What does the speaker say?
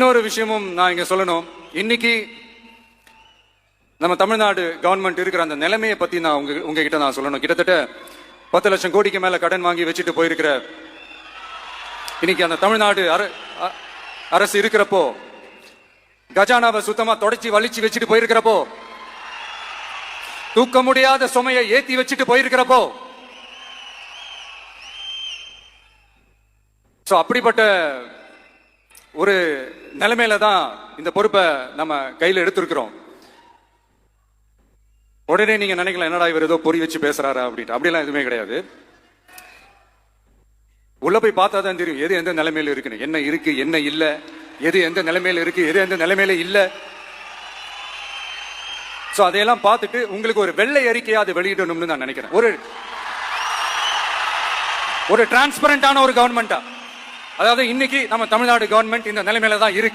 இன்னொரு விஷயமும் நான் இங்க சொல்லணும். இன்னைக்கு நம்ம தமிழ்நாடு கவர்மெண்ட் இருக்கிற அந்த நிலைமையை பத்தி நான் உங்ககிட்ட நான் சொல்லணும். கிட்டத்தட்ட 10 லட்சம் கோடிக்கு மேல கடன் வாங்கி வச்சுட்டு போயிருக்கிற இன்னைக்கு அந்த தமிழ்நாடு அரசு இருக்கிறப்போ, கஜானாவை சுத்தமா தொடச்சி வலிச்சு வச்சுட்டு போயிருக்கிறப்போ, தூக்க முடியாத சுமையை ஏத்தி வச்சுட்டு போயிருக்கிறப்போ, அப்படிப்பட்ட ஒரு நிலைமையில தான் இந்த பொறுப்பை நம்ம கையில் எடுத்திருக்கிறோம். உடனே நீங்க நினைக்கலாம், என்னடா இவர் ஏதோ பொறி வச்சு பேசுறாரா அப்படின்ட்டு. அப்படிலாம் எதுவுமே கிடையாது. உள்ள போய் பார்த்தா தான் தெரியும் எது எந்த நிலைமையில இருக்குன்னு, என்ன இருக்கு என்ன இல்ல, எது எந்த நிலைமையில இருக்கு எது எந்த நிலைமையில இல்ல. சோ அதையெல்லாம் பார்த்துட்டு உங்களுக்கு ஒரு வெள்ளை அறிக்கையா அதை வெளியிடணும்னு நான் நினைக்கிறேன். ஒரு டிரான்ஸ்பரண்டான ஒரு கவர்மெண்டா, அதாவது இன்னைக்கு நம்ம தமிழ்நாடு கவர்மெண்ட் இந்த நிலைமையில தான் இருக்கு.